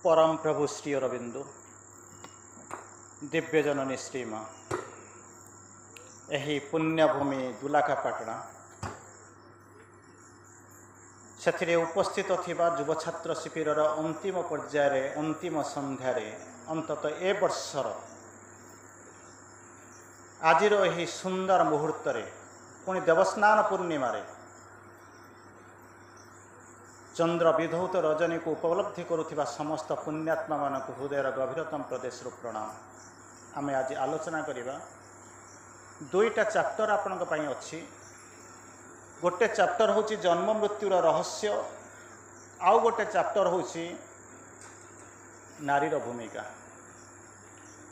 परम प्रभु श्री अरविंदु दिव्य जननी श्री माँ यही पुण्यभूमि दुलाकापाटना से उपस्थित थिबा युव छात्र शिविर अंतिम पर्यायर अंतिम संध्यार अंतत ए वर्षर आजिर यही सुंदर मुहूर्त पुणी देवस्नान पूर्णिमा चंद्र विधौत रजनी को उपलब्धि करुथिबा समस्त पुण्यात्मा मान हृदयर गभीरतम प्रदेश प्रणाम। आम आज आलोचना करिबा दुईटा चैप्टर आपनक पई अछि। गोटे चैप्टर होची जन्म मृत्युर रहस्य, आउ गोटे चैप्टर होची नारीर भूमिका।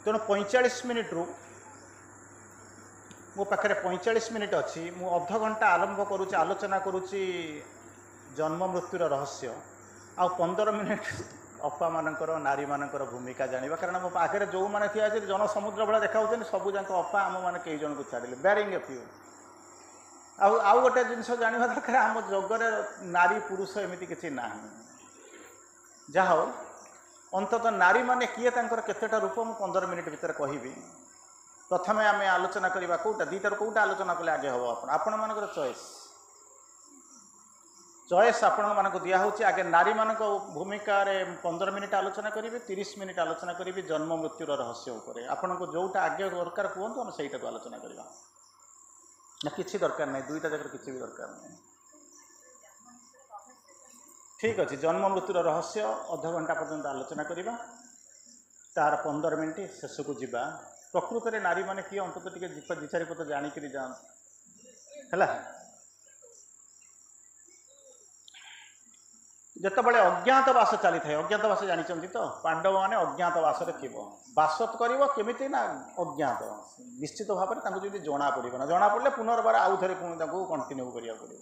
तेणु 45 मिनिट रु मो पाखे 45 मिनिट अच्छी मु अध घंटा आरंभ करुच्ची आलोचना करुच्ची जन्म मृत्युर रहस्य आ 15 मिनिट अपा मानकर नारी मानकर भूमिका जानिबा। कारण मो पाखे जो मैंने थी जन समुद्र भाया देखा सबू जाक अपा आम मैंने कई जन को छाड़े बेरिंग ए फ्यू आउ गोटे जिनस जानवा दरकार आम जगरे नारी पुरुष एमती किसी ना जहा हो अंततः नारी माने किए केतेटा रूप मु 15 मिनिट भितर कहबी। प्रथम आम आलोचना करवा कौटा दीटार कौटा आलोचना कले आगे हम आपण मान चॉइस आपण मानक दिया होची। आगे नारी मानक भूमिका 15 मिनिट आलोचना करी 30 मिनिट आलोचना करी जन्म मृत्युर रहस्य उपरे। आपण को जोटा आगे दरकार कहतु हम सहीटा को आलोचना करवा ना किसी दरकार नहीं दुईटा जगह किसी भी दरकार नहीं। ठीक अच्छे जन्म मृत्युर रहस्य अध घंटा पर्यंत आलोचना करवा तार 15 मिनिट शेष को जीवा प्रकृत में नारी माने किए अंत टे दि चारि पद जाणिक जाला। जितेबाला अज्ञातवास चली था अज्ञातवास जानते तो पांडव मैंने अज्ञातवास बास करमी ना अज्ञात निश्चित भाव में जना पड़े ना जना पड़े पुनर्बार आउ थे पुणी कंटिन्यू करा पड़ो।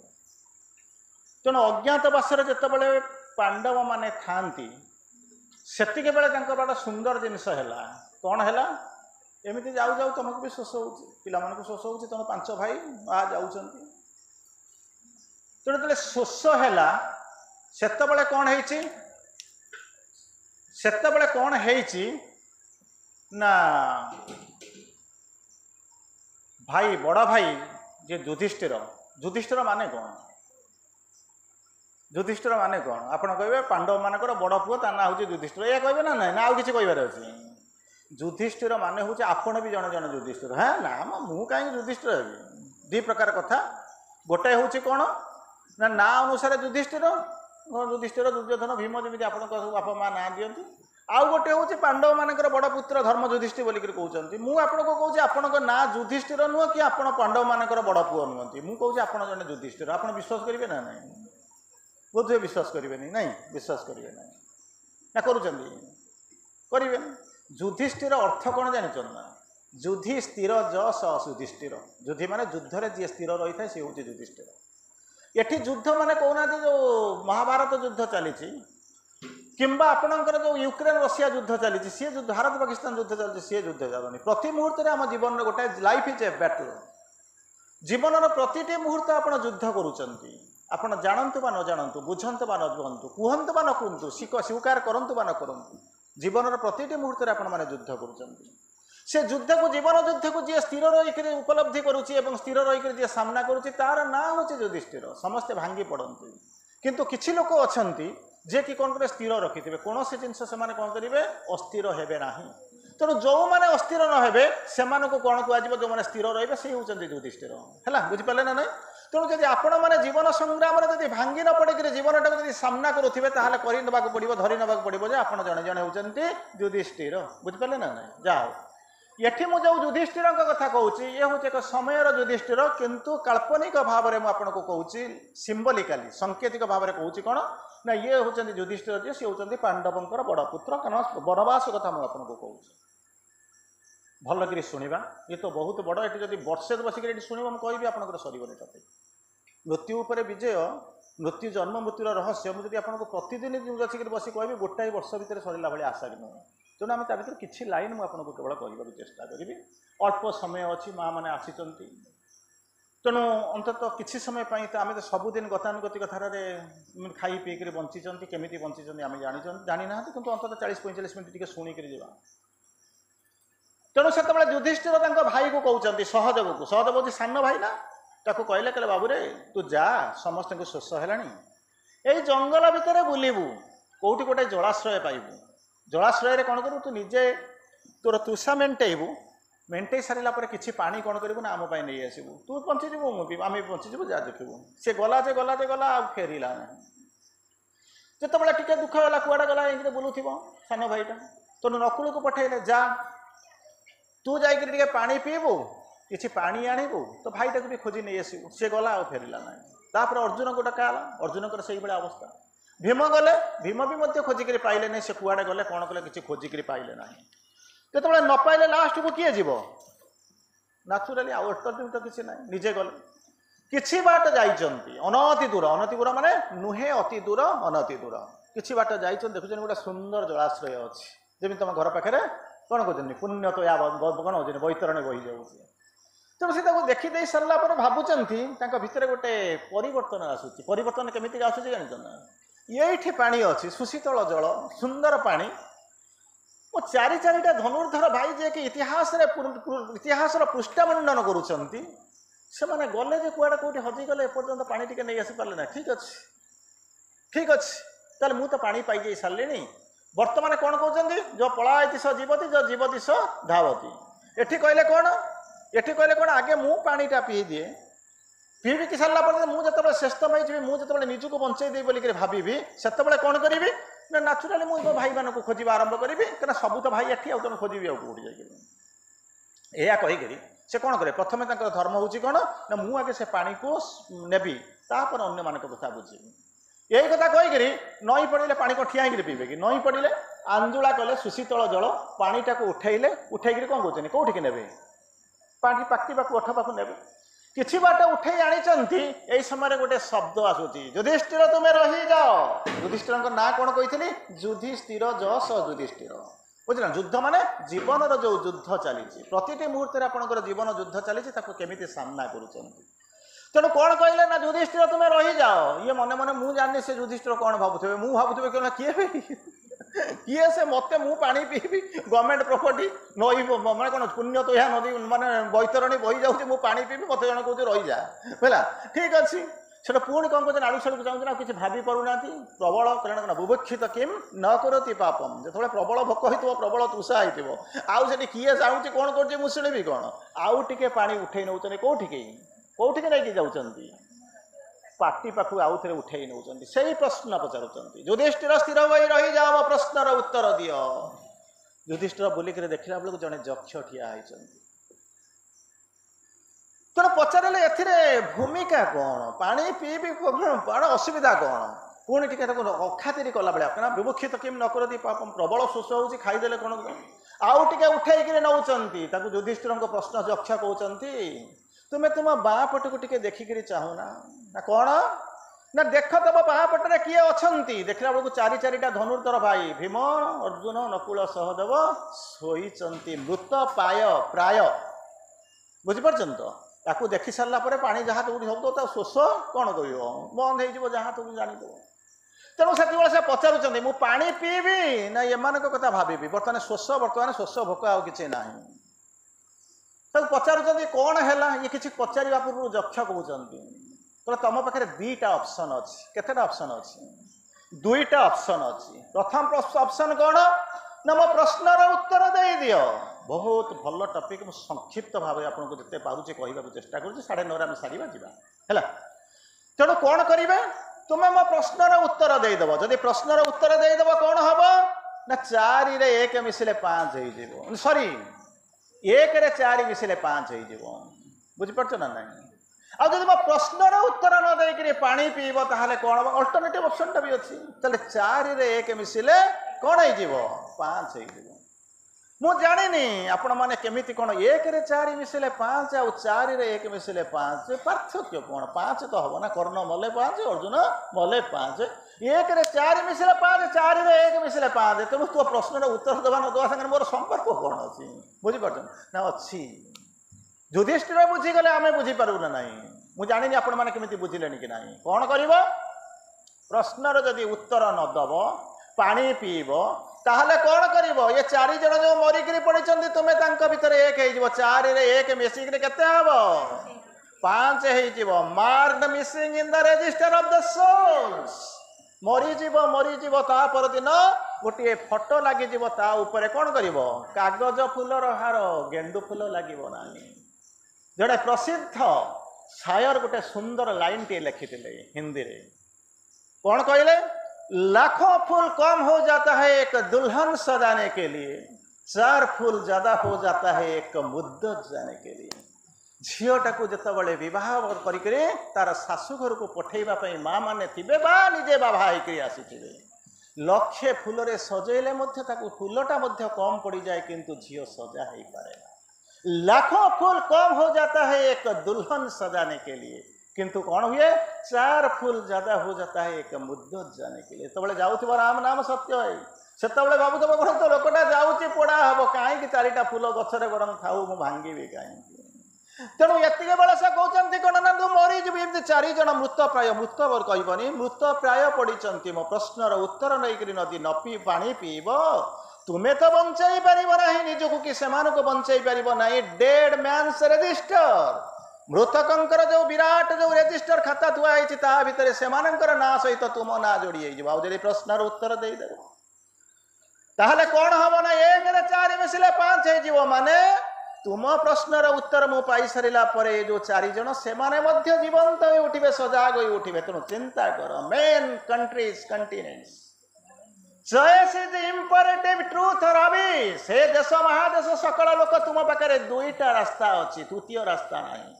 तेणु अज्ञातवास जितेबाला पांडव मैंने थाती सेतिक बेले सुंदर जिनस है कौन है एमती जाऊ जाऊ तुमको भी शोष हो पाला शोष हो तुम 5 भाई आ जाऊँ। तेणु जो शोष है सेतबले कौन है ना भाई बड़ भाई जे युधिष्ठिर युधिष्ठिर माने कौन युधिष्ठिर माने कौन आपड़ कहे पांडव मानकर बड़ पुओ ता ना हूँ युधिष्ठिर या कहे ना ना आउ किसी कह युधिष्ठिर माने हूँ आपण भी जन जन युधिष्ठिर। हाँ ना मु कहीं युधिष्ठिर हेबी दी प्रकार कथा गोटाए हूँ कौन ना अनुसार युधिष्ठिर युधिष्ठिर दुर्योधन भीम जमी आप बापा माँ ना दिखती। आउ गोटे हूँ पांडव मानकर बड़ पुत्र धर्म युधिष्ठिर बोलिक कहते मुझे कहूँ आपण ना युधिष्ठिर नुह कि आप पांडव मानकर बड़ पुओ नुहति मु कहूँ आप जन युधिष्ठिर आप विश्वास करेंगे ना ना बोधे विश्वास करेंगे ना विश्वास करेंगे ना करेंगे युधिष्ठिर अर्थ कौन जानते ना युधि स्थिर ज स युधिष्ठिर युधि माने युद्ध जी स्थिर रही है सी हूँ युधिष्ठिर। एठी युद्ध माने कहना जो महाभारत युद्ध चली किंबा आपणकर जो यूक्रेन रशिया युद्ध चली सी युद्ध भारत पाकिस्तान युद्ध चलती सी युद्ध चलनी प्रति मुहूर्त आम जीवन में गोटे लाइफ इज ए बैटल जीवन प्रति मुहूर्त आप युद्ध करुँच आपड़ जानतु बा न जानतु बुझंतु बा न बुझंतु कहतु बा न कहतु स्वीकार करतु बा न करतु जीवन प्रति मुहूर्त आप युद्ध करुँच। से युद्ध को जीवन युद्ध को जी स्थिर रही उपलब्धि करुच्ची स्थिर रही जी सामना करुच्ची तार ना हूँ युधिष्ठिर समस्ते भांगी पड़ती किंतु किसी लोक अच्छा जे कि कौन करे स्थिर रखि थे कौन से जिनस से कौन करेंगे अस्थिर हेबे ना। तेणु जो मैंने अस्थिर न हेबे से कौन कह जो मैंने स्थिर रे से हूँ युधिष्ठिर है बुझिपारे ना ना। तेणु जब आपण मैंने जीवन संग्राम भांगी न पड़े जीवन टाक सामना करुवे करने पड़ो धरी ना पड़ो जे आप जड़े जड़े होती युधिष्ठिर बुझिपारे ना ना। जाओ ये मुझे युधिष्ठिर कथा कहूँ ये हूँ एक समय युधिष्ठिर किंतु काल्पनिक भाव में मुझे कहूँ सिंबलिकाली सांकेतिक भाव में कहूँ कौन ना ये हूँ युधिष्ठिर जी सी हूँ पांडवंकर बड़ पुत्र कारण वनवास कथा मुझे कहूँ भलक शुणा ये तो बहुत बड़ ये जब वर्षे बसिक शुण मुझे आपंकर सरबनी टपिक मृत्यु उपर विजय मृत्यु जन्म मृत्युर रहस्य मुझे आपको प्रतिदिन बसिक बस कह गोटाए वर्ष भितर सरला भाई आशा भी नुह। तेणु आम भर किसी लाइन मुझे केवल कहवाक चेष्टा करी अल्प समय अच्छी माँ मैंने आसी तेणु अंततः किसी समय तो आम तो सबुदिन गतानुगतिक धारे खाई पीक बंची केमी बंची आम जानी ना कि अंततः 40-45 मिनिट टी शुणिक जा तेणु से युधिष्ठिर भाई को कहते सहदेव को सहदेव हूँ सान भाई ना ताको कहले कहले बाबू रे तू जा समस्त को शोष है यही जंगल भितर बुलू कौटी गोटे जलाश्रय पाइबू जलाश्रय कौन करू तू निजे तोर तृषा मेंटे सारा किसी पानी कौन करू ना आम नहीं आसबू तू बंचीजु आम बंचीजु जा देखू सी गला जे गला जे गला आ फेरला ना जिते टे दुख है कुआड़े गला ये बुलूब सान भाईटा तेणु नकुल को पठेले जा तू जाके पानी पीबू किसी पानी आणबू तो भाईटा को भी खोजी नहीं आसबू सी गला आ फेरला ना तापर अर्जुन को डका अर्जुन से अवस्था भीम गले भीम भी खोजिक पाइले नहीं से कुआड़े गले कौन कले किसी खोजिक पाइले ना जो न पाइले लास्ट को किए जीव नाचुराली अल्टरनेटिव तो किसी ना निजे गले किछि बाट जाइचंती अनति दूर माने नुहे अति दूर अनति दूर किछि बाट जाइचंती देखुछन गोटे सुंदर जलाश्रय अछि जेमि तुम घर पाखे कौन कहते पुण्य तो या कौन हो बैतरणी बही जाऊँगी तेणु से देखी दे सारा पर भावुंट भितर गोटे परिवर्तन आसूँ परिवर्तन केमी आसूँ जान ये पानी अच्छी सुशीतल जल सुंदर पानी वो चारि चारिटा धनुर्धर भाई जे कि इतिहास पृष्ठमंडन करुँच से मैंने गले जे कुआड़े कौटे हजिगले एपर्तंत पानी टी नहीं आसी पारे ना ठीक अच्छे ताल मु तो पानी पाई जाई सारे बर्तमान कौन कहते जो पलायति स जीवती जो जीवती स धावती एठी कहले कौन आगे मु पानीटा पी दिए पीबी कि सारा पर मुझे श्रेष्ठ भाई जी मुझे निजक बंचेदे बोलिक भावी से कौन करी ना नाचुराली मुझे भाई मान को खोजा आरंभ करी क्या सब तो भाई एठी तुम खोजी कौटी जाए कहीकि से कौन करे प्रथम धर्म हूँ कौन ना मु आगे से पानी को नेबी तापर अन्य मान कथा बुझी यही कथा कहीकि नई पड़े पानी को ठिया पीबे कि नई पड़े आंजुला कले सुशीतल जल पानीटा को उठेले उठेक कौन कहते कौटिक ने पानी पाटी पाक ओठ पाक ने किछि बाट उठे आनी यही समय गोटे शब्द आसूची युधिष्ठिर तुम्हें रही जाओ युधिष्ठिर ना कौन कही युधिष्ठिर जस युधिष्ठिर बुझल युद्ध माने जीवन जो युद्ध चली प्रति मुहूर्त आपंकर जीवन युद्ध चली केमी सामना करुँच तेणु कौन कहले ना युधिष्ठिर तुम्हें रही जाओ ये मन मन मुझे जानी से युधिष्ठिर कौन भावुवे मुझे भावुवे क्यों किए किए से मत मु पानी पीबी गवर्नमेंट प्रॉपर्टी नई मैंने कौन पुण्य तो यह नदी माने बैतरणी बही जाऊँगी मु पानी पीबी मत जन कौन रही जा है ठीक अच्छे से पुणी कौन कहते आड़ू साड़ू चाहूँ ना किसी भावी पाना प्रबल कारण बुभुक्षित किम न करती पापम जो प्रबल भोक हो प्रबल तृषा हो आउ से किए चाहूँगी कौन कर शुणी कौन आउ टे पा उठे नौ कौटिक नहीं जाऊँगी पाटी पाखु आउ थे उठे नौ से प्रश्न पचारुंट युधिष्ठिर स्थिर भाई रही जाओ प्रश्नर उत्तर दियो युधिष्ठिर बुलिक देखला बेलू जड़े यक्ष ठिया तेणु पचारे भूमिका कौन पानी पीबी बड़ असुविधा कौन पुणी टी अखातिर कला भाया क्या विमुक्षित किम न करती पापम प्रबल शोष हो खाईदे कौन आउ टे उठे नौ युधिष्ठिर प्रश्न यक्ष कहते तुम्हें तुम बाँ पट को टे देखिक चाहूना ना कौन ना देख तुम बाँ पटे किए अच्छा देखला बेलू चारि चारिटा धनुर्धर भाई भीम अर्जुन नकुल सहदेव शोई मृत पाय प्राय बुझीपार तो ताकू देखी सारा पर पानी जहाँ तुम सब शोष कौन कह बंद हो जहाँ तुम जानीदेव तेणु से पचारुंट मु पानी पीबी ना एमान कथा भावी बर्तमान शोष भोक आउ कि ना पचारुंट कौन है ये किसी पचार पूर्व यक्ष कहते तो तुम पाखे दुईटा ऑप्शन अच्छी केतेटा ऑप्शन अच्छी दुईटा ऑप्शन अच्छी प्रथम ऑप्शन कौन ना मो प्रश्नर उत्तर दे दियो बहुत भल टपिक मुझे संक्षिप्त भाव आपको जिते पार्चे कहवाक चेष्टा करुँच 9:30 आम सारा है तेणु कौन करेंगे तुम्हें मो प्रश्नर उत्तर देदेव जदि प्रश्नर उत्तर देदेव कौन हम ना 4 रे 1 मिसिले 5 हो सॉरी 1 रे 4 मिसिले 5 हो बुझीपार ना ना आदि मो प्रश्नर उत्तर न देकर पानी पीब ताहले कौन हम अल्टरनेटिव ऑप्शन भी अच्छी 4 रे 1 मिसिले कौन हो 5 हो मु जानी आपण मैंने केमी कौन 1 रे 4 मिसिले 5 आउ 4 रे 1 मिसिले 5 पार्थक्य कौन 5 तो हम ना कर्ण मले 5 अर्जुन मले 5 1 रे 4 मिसिले 5 4 रे 1 मिसिले 5 तेणु तो प्रश्नर उत्तर देवा न देवा संगे मोर संपर्क कौन अच्छी बुझीपार ना अच्छी युधिष्ठिर बुझीगले आम बुझीपारू ना ना मुझे जानी आपण मैंने केमी बुझिले कि ना कौन कर प्रश्नर जदि उत्तर न दब पानी पीब ताहले कौन करिब ये चारि जन जो मरिकी पड़ी तुम्हें भितर एक हो चार एक मिसिक केते हम 5 हो marked missing in the register of the souls मरीज ता पर दिन गोटे फोटो लगी ता ऊपर कौन कर कागज फूलर हार गेंडु फूल लगे ना जोड़े प्रसिद्ध शायर गोटे सुंदर लाइन टे लिखी हिंदी रे कौन कहले लाखों फूल कम हो जाता है एक दुल्हन सजाने के लिए 4 फूल ज्यादा हो जाता है एक मुद्दत जाने के लिए झीटा को जिते बह कर तार शाशुघर को पठेवाई माँ मैंने थे निजे बाबा आसी लक्षे फूल सजेले फूलटा कम पड़ जाए किंतु झील सजा ही पारे लाखों फूल कम हो जाता है एक दुल्हन सजाने के लिए किंतु कौन हुए 4 फूल ज्यादा हो जाता है एक मुद्दत जाने के लिए तो जाऊ राम नाम सत्य है से भावुव कौन तो लोकटा जाऊँगी पोड़ा हम कहीं 4टा फूल गचरे बरम थाऊ मु भांगी कहीं तेणु ये बेले से कहते कौन ना तू मरीजी 4 जन मृत कहबनी मृत प्राय पड़ी मो प्रश्नर उत्तर नहीं नदी न पी पानी पीब तुम्हें तो बंचाई पार ना निजक कि से बंचाई पार ना डेड मैन्स रजिस्टर मृतकंकर जो विराट जो रजिस्टर खाता थुआई भितर से ना सहित तुम ना जोड़ी जब प्रश्नर उत्तर देदेव ताहले कौन हम ना 1 रे 4 मिसिले 5 हो माने तुम प्रश्नर उत्तर मु पाई सारा पर जो 4 जन से जीवंत हो उठे सजाग हो उठे तेणु चिंता कर main countries continents choice is imperative truth और अभी से देश महादेश सकल लोक तुम पाखे 2टा रास्ता अच्छी तृतीय रास्ता नहीं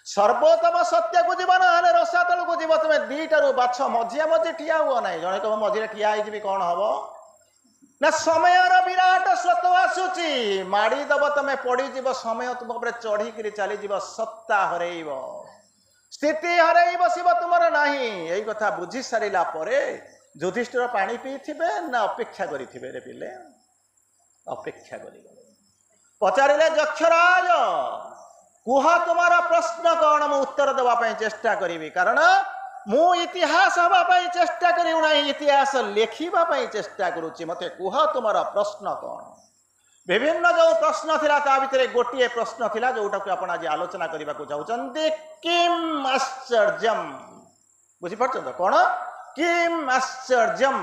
सर्वोत्तम सत्य को जीव ना रसा तल को जीव तुम 2टारू बाछ मझिया मझी ठिया हुआ ना जड़े कह मझे ठिया हो कौन हम ना समय विराट स्रोत आसूची माड़ी दब तुम पड़ीज समय तुम उपर चढ़ी चलीज सत्ता हरइब स्थिति हरई बस तुम ना यही कथा बुझी सारा युधिष्ठिर पानी पीथिबे ना अपेक्षा करिथिबे रे पिले अपेक्षा करि पचारिले यक्षराज कुह तुम्हारा प्रश्न कौन मु उत्तर देवाई चेष्टा करी कारण मु इतिहास हाँपाई चेष्टा करूना इतिहास लिखापी चेष्टा करुच्ची मत कुह तुम्हारा प्रश्न कौन विभिन्न जो प्रश्न थिला ता भितर गोटे प्रश्न थिला जोटा को आपण आज आलोचना करने को चाहते किम आश्चर्यम बुझी पार्छ तो कौन किम आश्चर्यम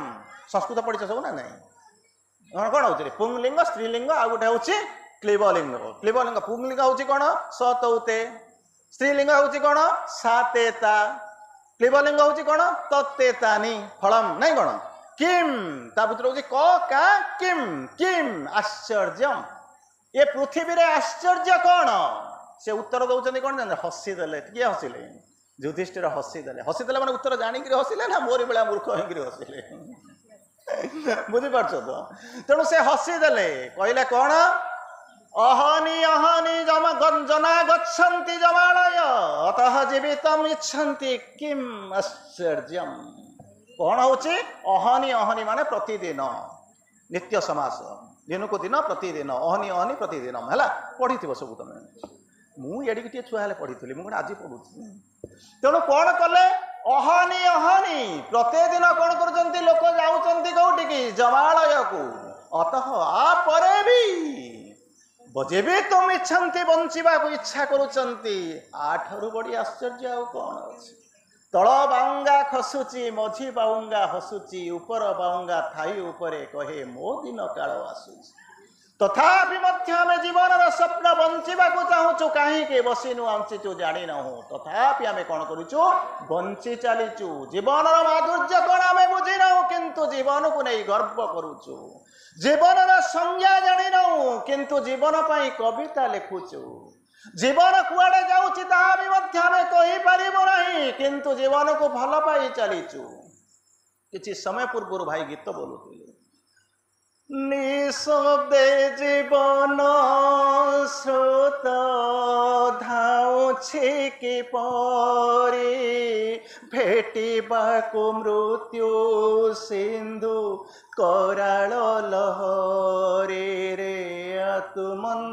संस्कृत पढ़ी सब ना नहीं कौन हो पुंगलिंग स्त्रीलिंग आ गोटे हूँ क्लीबलिंग क्लीबलिंग पुंगलिंग हूँ कौन सतौते स्त्रीलिंग हूँ कौन सातेता क्लीबलिंग हूँ कौन तत्तेतानी फलम नहीं कौन किम ता भितर हूँ क का किम किम आश्चर्यम ये पृथ्वी रे आश्चर्य कौन से उत्तर दौरान कौन जान हसीदे किए हसिले युधिष्ठिर हसीदे मैंने उत्तर जाणिक हसिले ना मोरी बेला मूर्ख होकर हसिले बुझीपार तो तेणु से हसीदे कहले कौन अहनी अहनी जना गच्छन्ति जमालय अतः जीवितम इच्छन्ति किम आश्चर्यम कौन हूँ अहनी अहनी माने प्रतिदिन नित्य समास दिन को दिन प्रतिदिन अहनी अहनी प्रतिदिन है पढ़ी सब तुम मुझे छुआ पढ़ी मुझे आज पढ़ुची तेणु कौन कले अहनी अहनी प्रतिदिन कौन कर लोक जाऊँच कौटिकी जमालय को अतः आप जेबे तुम इच्छन्ति बंचिबा को इच्छा करुचंती आठरू बड़ी आश्चर्य आ कौन अच्छे तल बाउंगा खसुची मझी बाउंगा हसुची ऊपर बाउंगा थाई उपरे कहे मो दिन काल आसुची तथापि आम जीवन स्वप्न बंचिबा को चाहूँ कहीं बसीनु आंचीचु जानी ना तथापि आम कौन करूँ बंची चलीचु जीवन माधुर्य कौन आम बुझी ना किंतु जीवन को नहीं गर्व करुचु जीवन संज्ञा जानी ना किंतु जीवन पाई कविता लिखुचु जीवन कुआड़े जाऊँगी तामें कहीपर ना किंतु जीवन को भल पाई चलीचु किसी समय पूर्व भाई गीत बोलुले निशब्दे जीवन स्रोत धाउछि कि परी भेटिबाकु मृत्यु सिंधु कराल लहरी रे आत्मन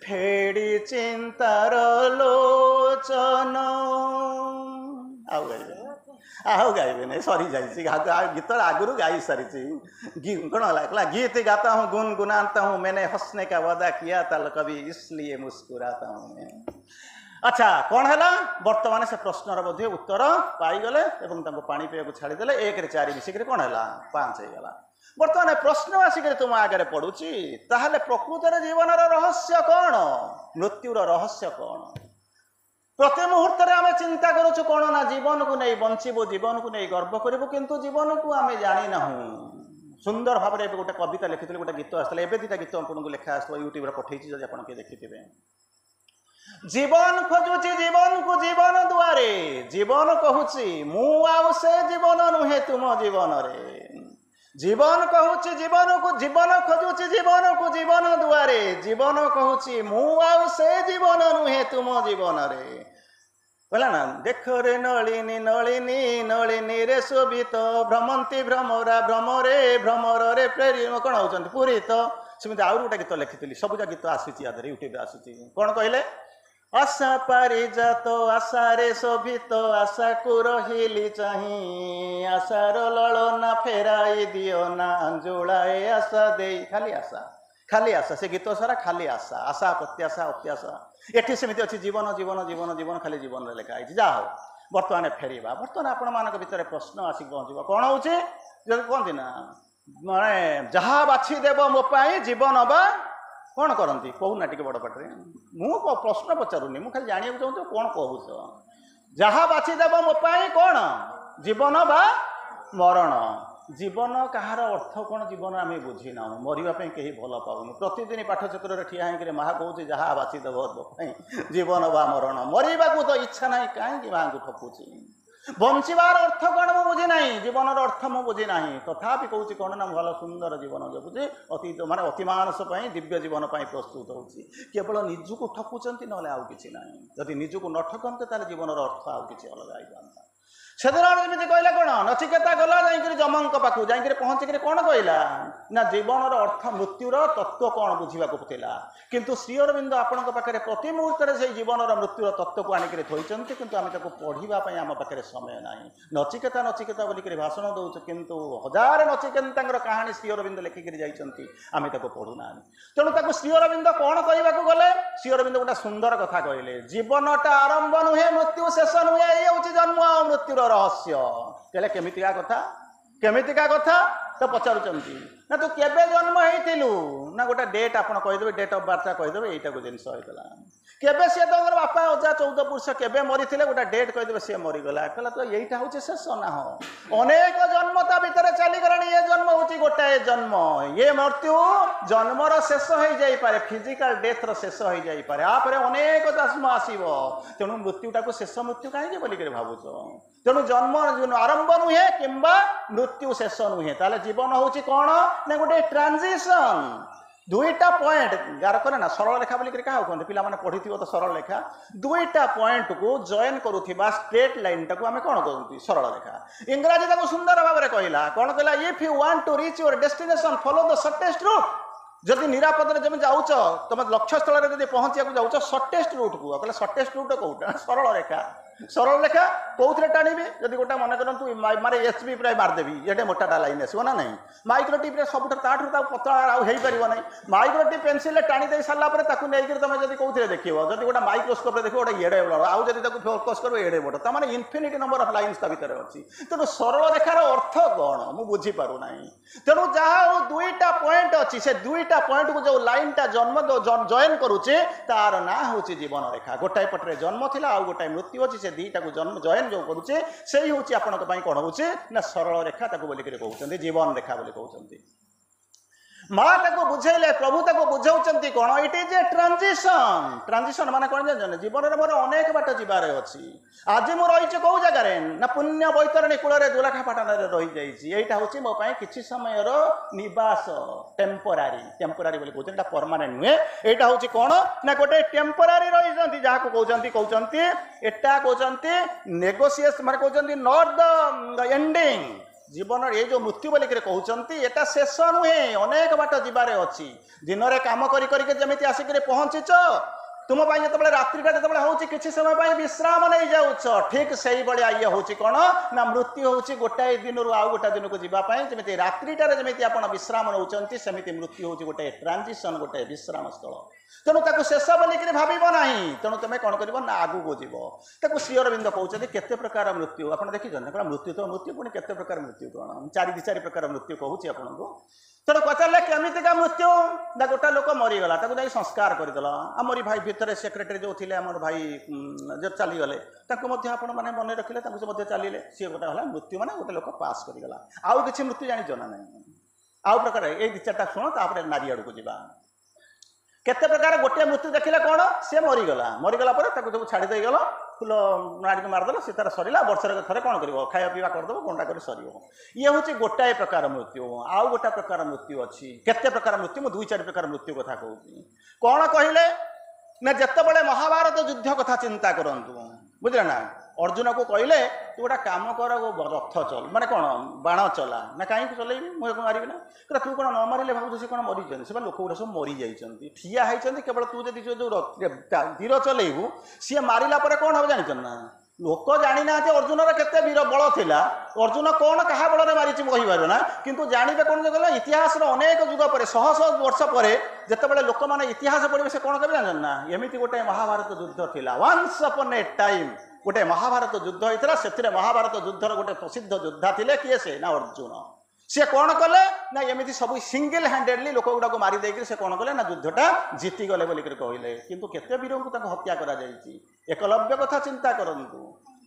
फेड़ी चिंतार लोचन आउ गाइबे नहीं सरी जाइए गीत आगुरी गाई सारी कौन है गीत गाता हूँ गुनगुनाता हूँ मैंने हंसने का वादा किया था कभी इसलिए मुस्कुराता हूँ मैं। अच्छा कौन है बर्तमान से प्रश्नर बोधे उत्तर पाईगले पानी पीवा छाड़ीदे 1 रे 4 मिसिक कौन है 5 होगा। बर्तमान प्रश्न आसिक तुम आगे पड़ुची ताहले प्रकृतर जीवन रहस्य कौन मृत्युर रहस्य कौन प्रति मुहूर्त आम चिंता करुचु कौन ना जीवन को नहीं बंचबू जीवन को नहीं गर्व करूँ किंतु जीवन को आम जानी ना सुंदर भाव में गोटे कविता लिखी गोटे गीत आसला एवं दुटा गीत आपको लेखा आस यूट्यूब पठे जब आप देखिथे जीवन खोजुची जीवन को जीवन दुआरे जीवन कहूची मु आउ से जीवन नुहे तुम जीवन रे जीवन कहूची जीवन को जीवन खोजुची जीवन को जीवन दुआरे जीवन कहूची मु आउ से जीवन नुहे तुम जीवन रे बोला ना देख रे नलिनी नलिनी नलिनी रे शोभित भ्रमंती भ्रमरा भ्रमरे भ्रमर रे प्रेरी कौन होती पूरी तो सेमती आउ गोटे गीत लिखी सबुजा गीत आसूची आदि यूट्यूब आसूची कौन कहले आशा पारिजात आशारे शोभित आशा को रहिली चाही आशार ललना फेराई दियो ना अंजुलाए आशा दे खाली आशा से गीत सारा खाली आशा आशा प्रत्याशा अत्याशा एठी सेमिति अच्छी जीवन जीवन जीवन जीवन खाली जीवन रे लिखा है जा हो बर्तमान फेरिबा बर्तमान आपण मानक भितर प्रश्न आसिक पहुँचब कौन हूँ कहती ना माने जहाँ बाछी देव मो पाई जीवन बा कौन करती कहूना टे बड़ पाटे मु प्रश्न पचारूनी मुझे खाली जाना चाहूँ कौन कहूच जहाँ बाछीदेव मो पाई कौन जीवन बा मरण जीवन कहार अर्थ कौन जीवन आम बुझीना मरवाई कहीं भल पाऊन प्रतिदिन पाठचक्र ठिया होकर माँ कहूँ जहाँ बाछीदेव मो जीवन बा मरण मरवा तो इच्छा ना कहीं माँ को ठकुची बंचार अर्थ कौन मु बुझी ना जीवन अर्थ मु बुझी ना तथापि कहूँ कौन ना भल सुंदर जीवन जगुचे अति माने अति मानस दिव्य जीवन प्रस्तुत होची केवल निजुक ठकुचंती ना आउ कि ना जदि निजुक न ठकते ताले जीवन अर्थ आउ कि अलग आई सेदिन जमी कहला कौन नचिकेता गला जाइए जमंक पाखु जाइए पहुँचिक कौन कहला ना जीवन अर्थ मृत्युर तत्व कौन बुझा था किंतु श्री अरविंद आपण पाखे प्रति मुहूर्त से जीवन मृत्युर तत्व को आनिक थोड़ी किंतु आम पढ़ाई आम पाखे समय ना नचिकेता नचिकेता बोलिक भाषण दौच किंतु हजार नचिकेता कहानी श्री अरविंद लिखिक आम पढ़ुना तेणु श्री अरविंद कौन कहवाक गले श्री अरविंद गोटे सुंदर कथा कहले जीवनटा आरंभ नुहे मृत्यु शेष नुहे ये हूँ जन्म आ मृत्युर रहस्य कहले केमितिका कथा तो पचारुचंती ना तू केबे जन्म होइथिलु ना गोटे डेट आपण कहिदेबे डेट ऑफ बर्थ कहिदेबे एटा को जिंस होइतला केबे से तो बापा अजा 14 पुरुष केबे मरिथिले गोटे डेट कहिदेबे से मरिगला कहला तो एइटा होचे शेष ना हो अनेक जन्म ता भीतर चली गलानी ये जन्म होची गोटाए जन्म ये मृत्यु जन्मर शेष होई जाई पारे फिजिकल डेथ रो शेष होई जाई पारे आ परे अनेक जन्म आसीबो तेणु मृत्युटा को शेष मृत्यु काहे बोली के भाबुचो तेणु जन्म आरंभ नुहे किंबा मृत्यु शेष नुहे ताले जीवन होची कोन ना गोटे ट्रांजिशन दुईटा पॉइंट गार करे ना सरल रेखा बोलिक क्या कहते पिला माने पढ़ी तो सरल रेखा दुईटा पॉइंट को जॉइन करुवा स्ट्रेट लाइन टाक आम कौन कहते सरल रेखा इंग्राजी ताको सुंदर भाव में कहला कौन कहला if you want to reach your destination follow the shortest route जदि निरापद जमी जाऊच तुम लक्ष्य स्थल में पहुंचा जाऊच शॉर्टेस्ट रूट को कहला शॉर्टेस्ट रूट कौटा सरल रेखा कौन टाणी जब गोटे मन करूँ मारे एचबी प्राय मारदेवी ये मोटाटा लाइन आसो ना ना माइक्रोटिप सब पतला हो पार ना माइक्रोटिप पेनसिल टाणी दे सारापर नहीं तुम जब कौन देख जब गोटे माइक्रोस्कोप देखो गोटे एड़े बड़ आउ जब फोकस कर एड़े बड़ तमाम इनफिनिटी नंबर ऑफ लाइन्स भितर अच्छी तेणु सरल रेखार अर्थ कौन मु बुझीपार ना तेणु जहाँ दुईटा पॉइंट अच्छी से दुईटा पॉइंट को जो लाइनटा जन्म जॉइन करुचे तार ना हूँ जीवन रेखा गोटाए पटे जन्म थी आउ गोटाए मृत्यु अच्छी से दीटा को जन्म जॉइन जो करुचे से ही हूँ आपण कौन होचे ना सरल रेखा बोलिक कहते जीवन रेखा बोली कहते माँ ताको बुझेले प्रभु ताको बुझाऊँ कौन it is a transition transition माने कौन जान जीवन में मोर अनेक बाट जीवार अच्छी आज मु रही कौ जगार ना पुण्य बैतरणी कूल दुलाखापाटन रही जाइए हूँ मो कि समय निवास टेम्पोरारी बोली कहते परमानेंट नुहे यहाँ हूँ कौन ना गोटे टेम्पोरारी रही जहाँ कहते एटा कहते नेगोशिएशन माने कहते नॉट द एंडिंग जीवन ये जो मृत्यु बोलिक कहते एटा शेष नुहे अनेक बाट जीवार अच्छी दिन में कम करमी आसिक पहुँचीच तुम जो रात्रिटा जो हूँ किसी समय विश्राम नहीं जाऊच ठीक से ही भाया ये हूँ कौन ना मृत्यु हूँ गोटाए दिन रू आउ गोटा दिन को जीवाई जमी रात्रिटार जमी आप विश्राम नौकरी सेमती मृत्यु हूँ गोटे ट्रांजिशन गोटे विश्राम स्थल तेणु ताको शेष बोलिक भाव ना तेणु तुम कौन कर आगू को जीव ताको श्री अरविंद कहते केते प्रकार मृत्यु आप देखी मृत्यु तो मृत्यु पुणी केते प्रकार मृत्यु कौन चारि प्रकार मृत्यु कहूँ आपको तेणु पचारे केमितिका मृत्यु ना गोटा लोक मरीगला ताको संस्कार करदेल आमरी भाई भितर सेक्रेटरी जो थे आम भाई जो चलीगले आपण मैंने मन रखिले चलिए सी गोटे है मृत्यु माने गोटे लोक पास करगला आउ किसी मृत्यु जानी ना ना आउ प्रकार ये दि चार्टा शुण तापर नारी आड़ को जावा केते प्रकार गोटे मृत्यु देखिले कौन सी मरीगला सब छाड़ी देगल फुल नाड़ी को मारदेल सी तार सरला वर्षर थे कौन कर खाया पीवा करदेव गंडा कर सर ये हूँ गोटाए प्रकार मृत्यु आउ गोटा प्रकार मृत्यु अच्छी केते प्रकार मृत्यु दुई चार प्रकार मृत्यु कथा कहूँ कौन कहले ना जिते महाभारत युद्ध कथा चिंता करंतु बुझे ना अर्जुन को कहले तू गोटा काम कर रथ चल माने कौन बाण चला ना कहीं चलेबी मुझे मारि ना कहला तू कौन न मारे भाव से कौन मरी से लोक गुड़ा सब मरी जाइए ठिया होती केवल तू जब जो तीर चलेबू सी मारिला कौन हम जान ना लोक जानी ना अर्जुन केते वीर बल थिला अर्जुन कौन क्या बल मारी कहीपर ना किंतु जानवे कौन जो इतिहास अनेक युग पर शह शह वर्ष पर जिते लोक मैंने इतिहास पढ़े से कौन कहे जान ना एमती गोटे महाभारत युद्ध थिला वंस अपन ए टाइम गोटे महाभारत युद्ध होता से महाभारत युद्धर गोटे प्रसिद्ध योद्धा थे किए से ना अर्जुन सी कौन कले ना एमती सब सिंगल हैंडेडली लोक गुड़ा मारी देकर से कौन कले ना युद्धटा जीतीगले बोलिक कहले किंतु केते वीर को हत्या करा एकलव्य कथा चिंता करंतु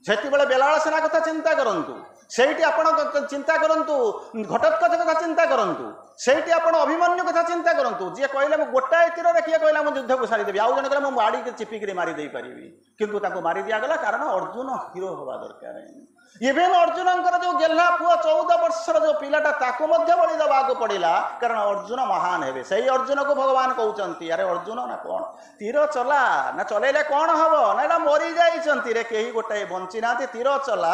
सेति बेले बेलाल सेना कथा चिंता करंतु सेठी आपण चिंता करंतु घटोत्कच कथा चिंता करंतु सेठी आपण अभिमन्यु कथा चिंता करंतु जी कहले मु गोटाए तीर रे किए कहला मु युद्ध को सारी देबी आउ जने कहले मु माड़ी के चिपिक मारी देई परिबी किंतु ताको मारी दिया गला कारण अर्जुन हीरो होवा दरकार इवेन अर्जुन जो गेल्हा पुआ 14 वर्षर जो पिलाटा ताको बलि देवाक पड़ा कारण अर्जुन महान हे से अर्जुन को भगवान कहते अरे अर्जुन ना कौन तीर चला ना चलैले कौन हम ना मरी जाइए कहीं गोटाए बंची ना तीर चला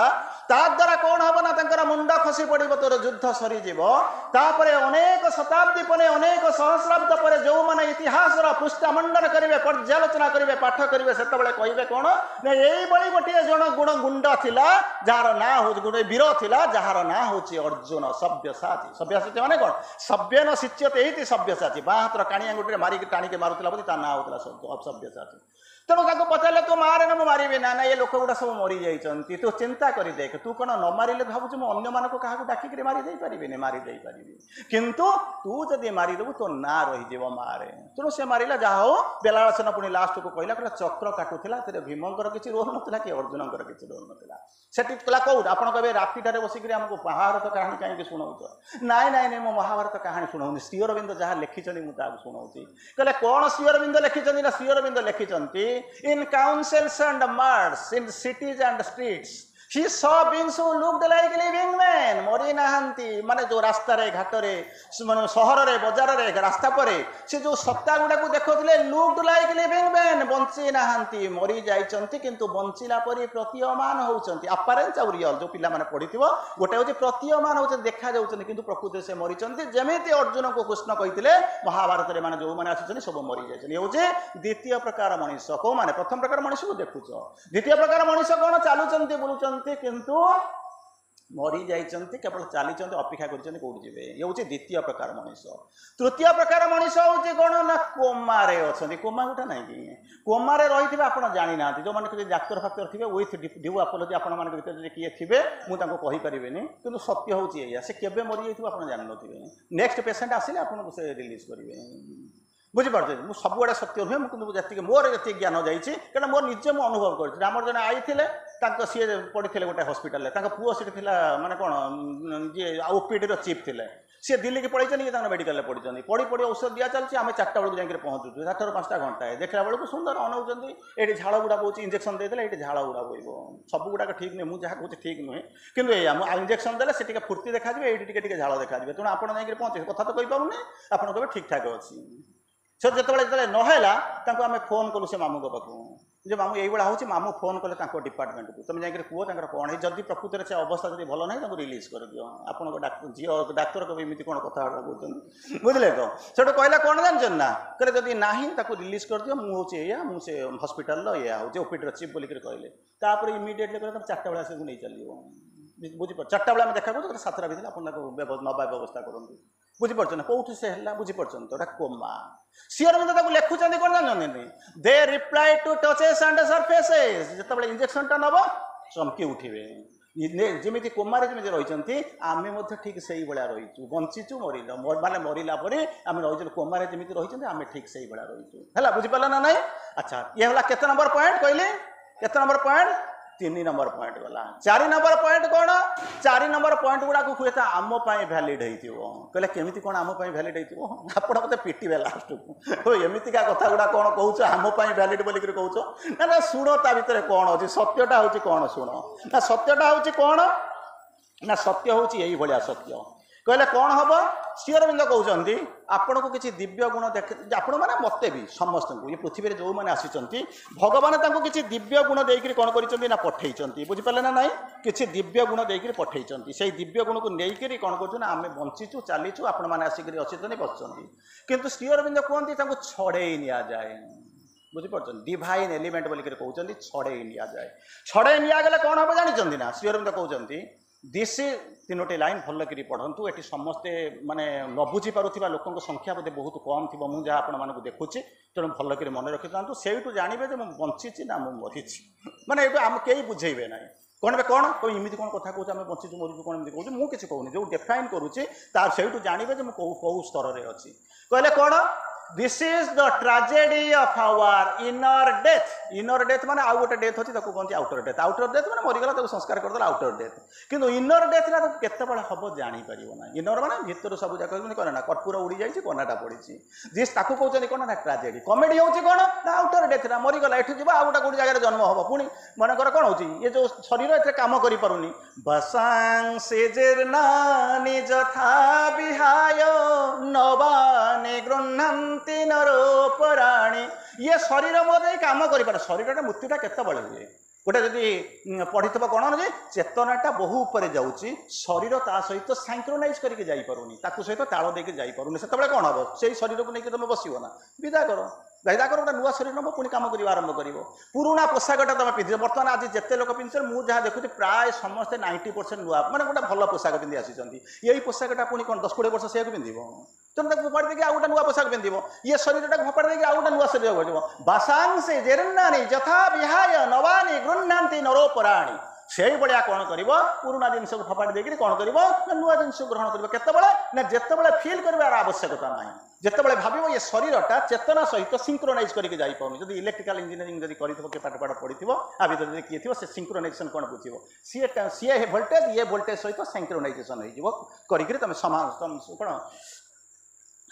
द्वारा कौन हम ना मुंड खसी पड़ तोर युद्ध सरीज अनेक शताब्दी पर अनेक सहस्राब्द पर जो मैंने इतिहास पृष्ठमंडन करेंगे पर्यालोचना करेंगे पाठ करेंगे से कहे कौन ना यही गोटे जन गुण गुंड थिला जार ना हूँ गोटे वीर थिला जार ना हूँ अर्जुन सभ्यसाची माने कौन सभ्य न शिच्यते ही सभ्यसाची बाँ हाथ काणी आंगुठी मारिक टाणिक मारुला बोली ता ना होता सभ्यसाची तेणु ताको पचारे तू मारे ना मारे ना ना ये लोक गुड़ा सब मरी जाइए तू चिंता कर देख तू कौन न मारे भावुँ मुझे अन्य मानक क्या डाकिक मारिदे पारि मारिदे पारि किंतु तू जब मारिदेबू तो ना रही मारे तेणु से मारा जहा हो बेलाल सेना पुणी लास्ट को कहला चक्र काटुला भीमंकर किसी रोल नाला कि अर्जुन किसी रोल नाला से कौट आप कहे रातिटारे बसिक आमको महाभारत कहानी कहीं शुणाऊच नाई नाई नाई मो महाभारत कहानी शुणाऊनी श्री अरविंद जहाँ लिखिं मुझे शुणाऊँगी कहले कौन श्री अरविंद लिखिं ना Shri Arvind लिखिं in councils and marts in cities and streets he saw beings who looked like living men मरी नाहंती माने जो रास्ता रे घाट रे माने शहर रे बाजार रे रास्ता पर से जो सत्ता गुडा को देखौथिले लुक्ड लाइक लिविंग मैन बंची नाहंती मरी जाइचंती किंतु बंचिला परी प्रतीयमान होउचंती अपरेंस और रियल जो पिला माने पढिथिबो गोटे होची प्रतीयमान होउचंती देखा जाउचंती किंतु प्रकृति से मरिचंती जेमिति अर्जुन को कृष्ण कहिथिले महाभारत रे माने जो माने आछिचंती सब मरी जाइचंती होची द्वितीय प्रकार मनुष्य को माने प्रथम प्रकार मनुष्य को देखुचो द्वितीय प्रकार मनुष्य कोन चालुचंती बुलुचंती किंतु मरी जाइए केवल चली अपेक्षा कर ये हूँ द्वितीय प्रकार मनुष्य तृतीय प्रकार मनुष्य हूँ कौन ना कोमारे अच्छा कोमा गोटा ना कि कोमारे रही आप जानी ना जो मैंने डाक्तर फाक्तर थे विथ ड्यू अपोलोजी आपण मान भर किए थे मुझे कहीपरि कि सत्य हूँ या से केवे मरी जाइए आप जान थे नेक्स्ट पेसेंट आसिले आपको से रिलीज करेंगे बुझीपारे मुझे सबुआड़े सत्य नुहे मुझे मोर ये ज्ञान जाइए क्या मोर निजे मुझे अनुभव कर जन आई थे सी पढ़ी गोटे हस्पिटाल पुओ से माने कौन जी ओपीडी चीफ थे सी दिल्ली की पढ़ी मेडिकल पढ़ी पढ़ी पढ़ी औषध दिया चलती आम 4टा बेलू जाकर पहुँचुँ 4 ରୁ 5टा घंटा देखला बेलू सुंदर अनाऊँ ये झाड़ गुड़ा बोच इंजेक्शन देते ये झाड़ गुड़ा बोब सब गुड़ाक ठीक नुहे मुझे कहूँ ठीक नुहे कि इंजेक्शन देले से फुर्ती देखा ये झाड़ देखा तेणु आप पहुँचे कथा तो कहीपे आप कहे ठीक ठाक अच्छी से जो नहला आम फोन कलु से मामू पाखु जे मामू यही होची मामू फोन कले डिपार्टमेंट को तुम जाकर कह कौन है जदि प्रकृति से अवस्था जब भल ना रिलीज कर दियो आपन झी डाक्तर को एमती कौन कथा कहते बुझे तो से कहला कौन जानते ना कहले जदि ना रिलीज कर दियो मुझे या मुझे हस्पिटाल या हूँ ओपीडी चीफ बोलिक कहले इमिडिएटली कहले 4टा बेला से नहीं चलो बुझीप 4टा बेला देखा करूँ 7टा भितर आप नवा व्यवस्था करूँ बुझीपार ना कौटू से है बुझीपार तो कोमा सीआर मतलब लिखुं कौन जानते they reply to touches and surfaces जिते इंजेक्शन टा नब चमकी उठे जमी कोमारे जमी रही आम ठीक से भाया रहीचु बंचीचु मरल माने मरला आम रही कोमारे जमी रही आम ठीक से भाया रहीचु है बुझीपार ना ना अच्छा ये है केते नंबर पॉइंट कहले केते नंबर पॉइंट 3 नंबर पॉइंट गला 4 नंबर पॉइंट कौन 4 नंबर पॉइंट गुड़ा को हुए आम भैलीड होते केमी कौन आम भैलीड होते मत पिटे लास्ट को एमतीका कथा गुड़ा कौन कौच आम भैलीड बोलिक कौच ना शुण ता भर कौन अच्छी सत्यटा हूँ कौन शुण ना सत्यटा हूँ कौन ना सत्य हूँ यही भाया सत्य कहले कौन हम श्री अरविंद कहते आपण को किसी दिव्य गुण देख आपण मैंने मत भी समस्त को ये पृथ्वी में जो मैंने आसी भगवान किसी दिव्य गुण देकर कौन कर पठे बुझीपारे ना ना किसी दिव्य गुण देकर पठे से दिव्य गुण को लेकर कौन कर आम बंचीचु चलीचु आपण मैंने आसिक अचेतन बसुँच कितु श्री अरविंद कहते छड़े नि जाए बुझीपार डिवाइन एलिमेंट बोलिक कहते छड़े नि जाए छड़े निगले कौन हम जानते ना श्री अरविंद कहते दिस 3टी लाइन भल कर पढ़ु ये समस्ते माने न बुझी पारुथिबा लोकों संख्या बोधे बहुत कम थी मुझे आपण मानक देखुची तेणु भल कर मन रखि था से जानवे जो बंची ना मुझी माने आम कई बुझेबे ना कौन बे कौन कोई इमिति कौन कथा कहूँ आम बंचीचु मरीचु कौन कहूँ मुझे कहूनी जो डिफाइन करुच्ची से जानवे जो कौ स्तर में अच्छी कहले कौन this is the tragedy of our inner death माने आउ गोटे डेथ अच्छी कहते आउटर डेथ माने मरीगला संस्कार करदेला आउटर डेथ किंतु इनर डेथ ना केत हम जापर ना इनर माने भीतर सब जाक कौन ना कर्पूर उड़ी जाए कनाटा पड़ी दिस ताकू कहते कौन ना ट्राजेडी कमेडी हूँ कौन ना आउटर डेथ ना मरीगला एठू जी आउ गोटे जगह जन्म हम पुणी मनकर कौन हो ये जो शरीर ए कम करें बसांग से जथा विहाय नवाने गृह्णन्ति नरोपराणी ये शरीर मध्य काम कर शरीर मृत्युटा केत बड़े हुए गोटे जदि पढ़ी कौन जे चेतनाटा बहु उपर जाऊँगी शरीर ता सहित सैंक्रोनाइज करके जापरूनी सहित ताल देके जापरूनी से कौन हम से शरीर को लेकिन तुम बसो ना विदा कर विदा कर गोटे नुआ शरीर नब पुणी कम कर आरंभ कर पुराणा पोशाकटा तुम पिंध बर्तमान आज जिते लोक पिंधे मुझे जहाँ देखुची प्राय समस्ते 90% नुआ मैंने गोटे भल पोशाक पिंधि आसी यही पोशाकटा पुणी कौन 10-20 वर्ष से पिंध तेणु फोपाड़ी देखे आउ गोटे नुआ पोशाक पिंध ये शरीर फोपाड़ी देखे आउ गोटे नुआ शरीर हो बासांसे जेरन्नानी जथा विहाय नवानी गृह्णन्ति नरोपराणी से भाया कौन कर पुराणा जिनस को फोपाड़ी देकर कौन कर नुआ जिनस ग्रहण कर केतबले ना जितेबाला फिल करार आवश्यकता ना जितेबाला भाव ये शरीरटा चेतना सहित सिंक्रोनाइज करके जापार जब इलेक्ट्रिकल इंजीनियरिंग जब कर पाठ पाठ पढ़ी आ भर किए थी से सिंक्रोनाइजेशन कौन बुझे सी भोल्टेज ये भोल्टेज सहित सिंक्रोनाइजेशन हो तुम कौन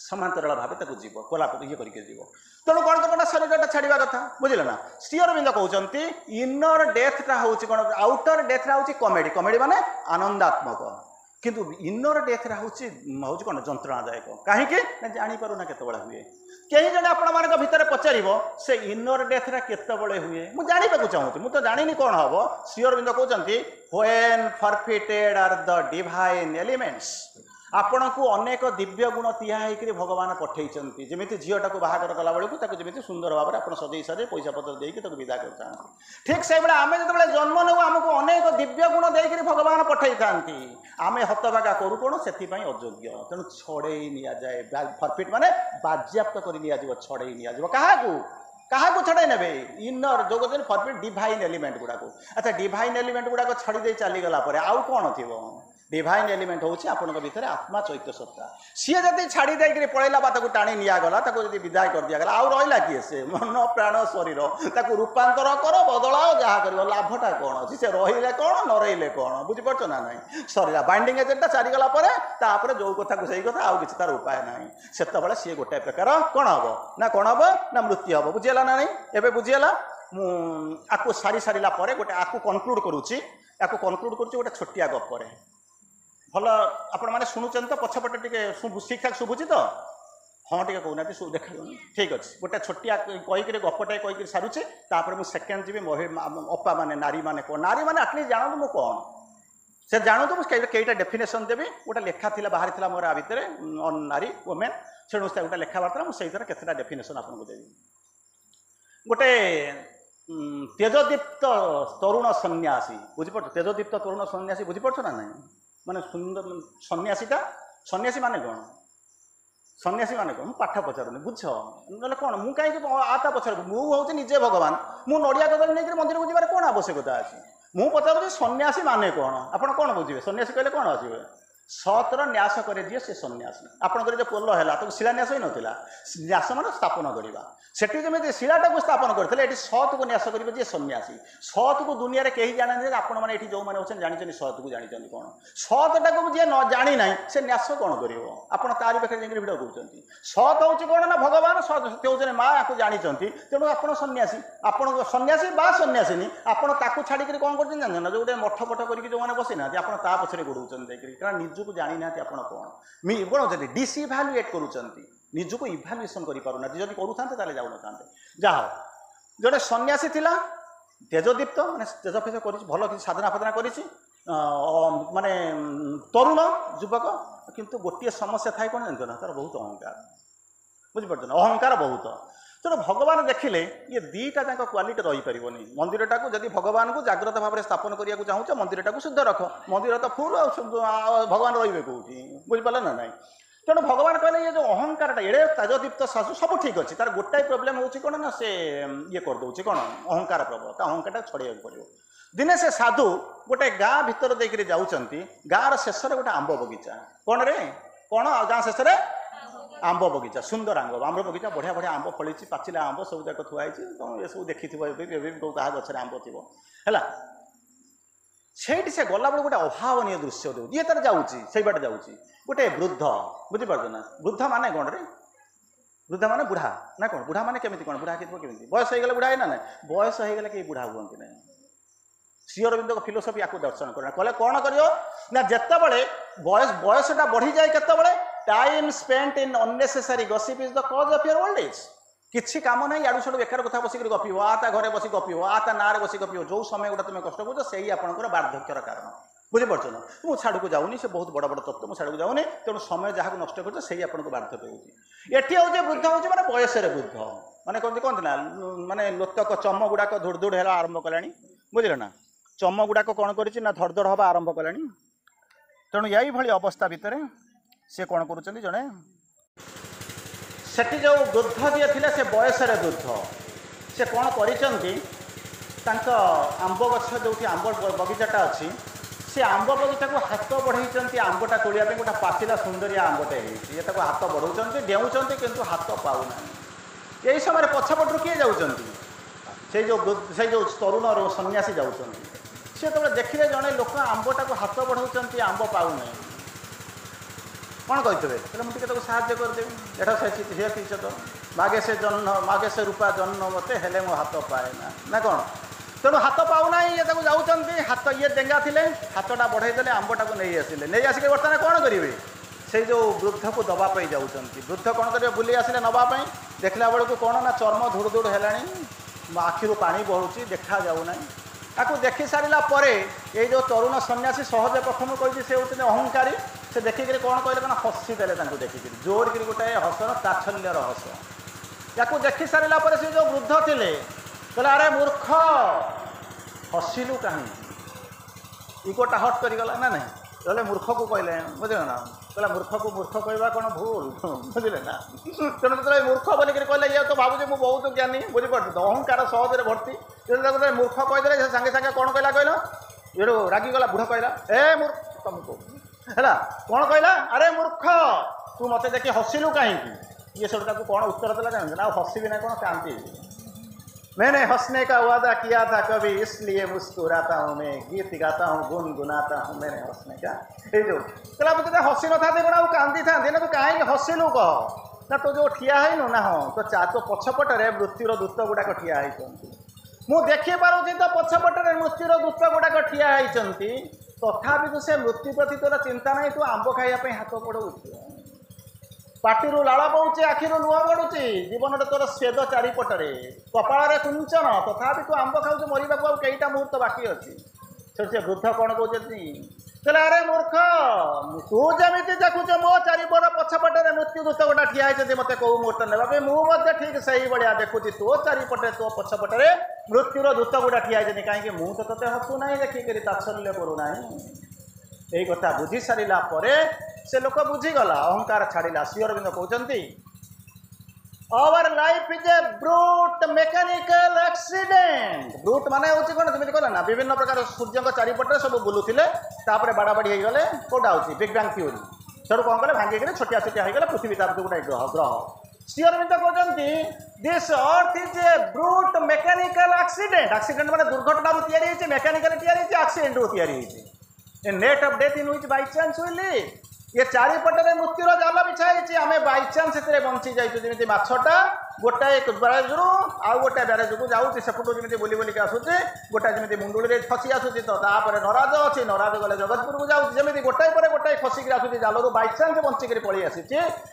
समांतराल भाव जीव कोला ये करके जीव तेणु कौन करना शरीरटा छाड़ा कथा बुझे ना श्री अरविंद कहते इनर डेथटा हूँ कौन आउटर डेथटा हूँ कमेडी कमेडी माने आनंदात्मक किंतु इनर डेथटा हूँ कौन जंत्रणादायक कहीं जापर ना केत हुए कहीं जन आपण भितर पचार से इनर डेथटा केतबले हुए मुझे जानवाक चाहूँगी मुझे जानी कौन हम श्री अरविंद कहते when forfeited are the divine elements आपण को अनेक दिव्य गुण तिहाई भगवान पठे जमी झीटा को बाहर कला बेलू जमी सुंदर भाव में सजई सारे पैसा पत्र देकर विदा कर ठीक से आम जो जन्म नौ आमको अनेक दिव्य गुण देकर भगवान पठे था आम हतभागा करूँ कौन से अयोग्य तेणु छड़े नि जाए फरफिट माने बाज्याप्त कर छड़े नि क्या छड़े ने इनर जो कहते फरफिट डिवाइन एलिमेंट गुड़ाक अच्छा डिवाइन एलिमेंट गुड़ाक छड़ी दे चलीगला आउ कौन थी डिवाइन एलिमेंट हूँ आपण भितर आत्मा चैत्य सत्ता सी जब छाड़ी देकर पड़ेगा टाणी निगला जब विदाय कर दिगला आउ रहा किए से मन प्राण शरीर रूपांतर कर बदलाओ जहाँ कर लाभटा कौन अच्छी से रे कौन न रे कौन बुझीपार ना ना सरला बाइंडिंग एजेंटा सारीगला जो कथा से कथा आउ कि तार उपाय ना से सी गोटे प्रकार कौन हम ना मृत्यु हम बुझीगला ना नहीं एवं बुझीगला मुझे सारी सारा गोटे आपको कनक्लूड करुच्ची गोटे छोटिया गपर भल आपण मैंने शुणुचन तो पछपटे ठीक ठाक शुभुची तो हाँ टे कहना सब देखा ठीक अच्छे गोटे छोटिया कहीकि गपटे कहीकि सारूचे तापर मुझे सेकेंड जी अपा मैंने नारी मैंने कौन नारी मैंने आटलिस्ट जानतु मु कौन से जानतु मुझे कईटा डेफिनेसन देवी गोटे लेखा थी बाहरी थी मोर भितर नारी वोमेन से गोटे लेखाबार्ता मुझे केतटा डेफिनेसन आपको देवी गोटे तेजदीप्त तरुण सन्यासी बुझीप तेजदीप्त तरुण सन्यासी बुझीपार ना ना माने सुंदर सन्यासीटा सन्यासी माने कौन सन्यासी माने कौन पाठ पचारूनी बुझ ना कौन मुझे कहीं आता पचार मुझे निजे भगवान मु नड़िया कदली नहीं मंदिर को जीवार कौन आवश्यकता अच्छी मु पचारूँ सन्यासी माने कौन आप कौन बुझे सन्यासी कहले कौन आसवे सतर न्यास करे दिए से सन्यासी आपंकर जो पोल है तो शिलान्यास ही नाला न्यास मान स्थापन करवा सेठी जमी शिलाटा को स्थापन करते ये सत को न्यास करेंगे जी सन्यासी सत को दुनिया में कहीं जाना आपण मैंने जो मैंने अच्छे जानते सत को जानते कौन सतटा को जी न जानी ना से न्यास कौन कर तारी पाखे जाकर भिड़ कहते सत हूँ कौन ना भगवान सत हूँ माँ आपको जानते तेणु आप सन्यासी आप सन्यासी बा सन्यासिनी आपको छाड़ी कौन कर जो गोटे मठ फट करके जो मैंने बसी ना आप पछरे गोड़ाऊँ कारण निजक जानी ना आप कौन कौन डिसइभालुएट करुँच निजक इभालुएसन करें जब करूँ जाऊन था जहा जोटे सन्यासी थिला तेजदीप्त माने तेज फेज कर भल किसी साधना फाधना कर माने तरुण युवक किंतु गोटे समस्या थाए कौन जानते ना तार बहुत अहंकार बुझीपार ना अहंकार बहुत तेणु भगवान देखिले ये दीटा जाक क्वालिटी रही पारनी मंदिरटा को जब भगवान को जाग्रत भाव में स्थापन करने चाहूँ मंदिरटा को शुद्ध रख मंदिर तो फुल भगवान रे कौटी बुझीपार ना ना तेणु भगवान कहले ये जो अहंकार एड़े तेजदीप्त सासु सब ठीक अच्छे तार गोटाए प्रोब्लेम हो कौन ना से ये करदे कौन अहंकार प्रबल अहंकार छड़े पड़ो दिने से साधु गोटे गाँ भितर देकर जाऊँगी गाँव शेष गोटे आंब बगीचा कौन रे कौन गाँ शेष आंब बगीचा सुंदर आंब बगीचा बढ़िया बढ़िया आंब फली पाचिला आंब सब जाक थुआई तुम ये सब देखी क्या गचर आंब थी है से गला बेल गोटे अभावनीय दृश्य दे जी तार जाऊँगी बाटे जाऊँगी गोटे वृद्ध बुझीपार ना वृद्ध माने कौन रे वृद्ध माने बुढ़ा ना कौन बुढ़ा माने केमी कौन बुढ़ा केमी बयस हो गले बुढ़ा है ना ना बयस हो गले कहीं बुढ़ा हुआ ना श्री अरविंद फिलोसफी आपको दर्शन करना कहले कौन कर जिते बयस बयसटा बढ़ी जाए केत time spent in unnecessary gossip is the cause of your old age किसी काम ना याडू साडू बेकार कथा बसिक गपिब आ घरे बस गपिब आ ना बस गपिब जो समय गुटा तुम कष्ट कर से आपंकर वार्धक्यर कारण बुझीपार ना मुझे छाड़ को जाऊनी से बहुत बड़ बड़ तत्व मुझे छाड़ को जाऊनी तेणु समय जहाँ नष्ट कर से आपको वार्धक्य होती वृद्ध हूँ मैंने बयस वृद्ध माने कहते ना माने लोतक चम गुड़ाक धुड़ धुड़ है आरंभ कला बुझे ना चम गुड़ाक कौन कर धड़ हवा आरंभ कला तेणु यही भाई अवस्था भितर सी कौन कर जड़े सेठी जो वृद्ध जी थे से बयस वृद्ध से कौन कर आंब गछ जो आंब बगीचाटा अच्छी से आंब बगीचा को हाथ बढ़े आंबटा तोड़िया गोटे पाचिला सुंदरिया आंबटे ये हाथ बढ़ाऊँ डेऊँच किंतु हाथ पाऊना यही समय पछपटू किए जाऊँच जो तरुण सन्यासी जाऊँ सी तो देखिले जड़े लोक आंबटा को हाथ बढ़ाऊँ आंब पाऊना कौन कहते मुझे साहय करदेवी एठ से तीर्थ तो मागे से रूपा जन्म मते हेले मो हाथ पाए ना कौन तेणु हाथ पाऊना ये जाऊँच हाथ ये डेंगा थे हाथटा बढ़ाईदे आंबटा को नहीं आसिले नहीं आसिक बर्तमान कौन करेंगे से जो वृद्ध को दवाई जाऊँच वृद्ध कौन करेंगे बुले आसिले नापी देखला बेलू कौन ना चर्म धुड़ धुड़ है आखिर पानी बहुची देखा जाऊना आपको देखी सारा ये जो तरुण सन्यासी सहज प्रथम कही से होते अहंकारी से देखिक कौन कहले ना हसीदेले देखिक जोर कर गोटे हसन ताच्छल्यर हस या देखी सारा से जो वृद्ध थे कहले अरे मूर्ख हसिलु कहीं इगोटा हट करगला ना नहीं कहले मूर्ख को कहले बुझे ना कहला मूर्ख को मूर्ख कहवा कौन भूल बुझे ना तेणु जो मूर्ख बोलिक कहले ये तो भावुँ मुझे बहुत ज्ञानी बुझीपार अहंकार सहजरे भर्ती जो मूर्ख कहीदे सागे सागे कौन कहला कहल ये रागिगला बुढ़ कहला ए मूर्ख तुमको है कौन कहला अरे मूर्ख तू मत देखी हसिलु कहीं ये सब कौन उत्तर देला जानते ना हसबी ना कौन कांति मैंने हंसने का वादा किया था कभी इसलिए मुस्कुराता हूँ मैं गीत गाता हूँ गुनगुनाता हूँ मैंने हंसने का ये जो कहला मुझे हसी न था बड़ा कांदी था ना तू कहीं हसिलु कह ना तो जो ठिया है ना हाँ तो पछपटे मृत्युर दूत गुड़ाक ठिया होती मु देखिपारे तो पछपटे मृत्युर दूत गुड़ाक ठिया होती तथापि तो से मृत्यु प्रति तोर चिंता नहीं तू आंब खाइबा हाथ पड़ू पाटिरू लाल बहुचे आखिरू लुह गड़ुची जीवन तोर स्वेद चारिपटे कपाल कुंचन तथापि तू आंब खाऊ मरवा कईटा मुहूर्त बाकी अच्छी से वृद्ध कौन कहते अरे मूर्ख तू जमी देखुच मो चारिपर पछपटे मृत्यु दूत गोटा ठिया है मत कौ मुहूर्त ने मुझे ठीक से भाया देखुची तो चारिपटे तो पछपटे मृत्युर दूत गोटा ठिया है कहीं मुझे ते हसू ना देखिक तात्सल्य करूना यही कथा बुझी सारा से लोक बुझीगला अहंकार छाड़ा श्री अरविंद कहते our life is a brute mechanical accident brute माने होची कोन जमी कहला ना विभिन्न प्रकार सूर्य चारिपटे सब बुलुथिले तापर बाड़ाबाड़ी हो गले कोटा होची बिग बैंग थ्योरी सर कौन कले भांगी गले छोटिया छोटिया हो गले पृथ्वी तापर गोटे ग्रह श्री अरविंद कहते this earth is a brute mechanical accident accident माने दुर्घटना रू तैयारी होची मेकानिकल तैयारी होची एक्सीडेंट रू तैयारी होची a net of death in which by chance will live ये चारिपटे मृत्युर जाल बिछाई आम बाईचान्स से बंची जाइए जमी मछटा गोटाए ब्यारेज रु आउ गोटे ब्यारेज को जाऊँगी सेपटू जमी बुली बुलिक आसूचे गोटाए जमी मुंडुड़ी फसी आसूची तो तापर नराज अच्छी नराज गले जगतपुर को जाऊँगी जमी गोटाए पर गोटाए खसिक आसूची जाल बाईचान्स बंचिक पलि आसी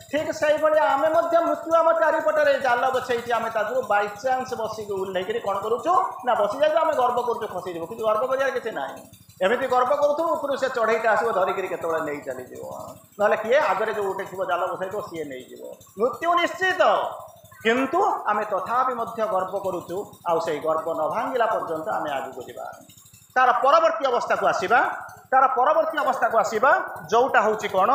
ठीक से आम मृत्यु आम चारिपटे जाल बछाई आम बाईचान्स बसिक उल्लेख कौन करुचु ना बसी जाए आम गर्व करुचु खसीजु कि गर्व कर किसी ना एमती गर्व करूँ ऊपर से चढ़ईटा आसो धरिक केतवे नहीं चलीज ना किए आगे जो गोटे थी जाल बसाई सी नहीं मृत्यु निश्चित किंतु आम तथापि गर्व करुचु आउ से गर्व न भांगिला पर्यंत आम आगू जा तार परवर्ती अवस्था को आसवा तार परवर्ती अवस्था को आसवा जोटा हूँ कौन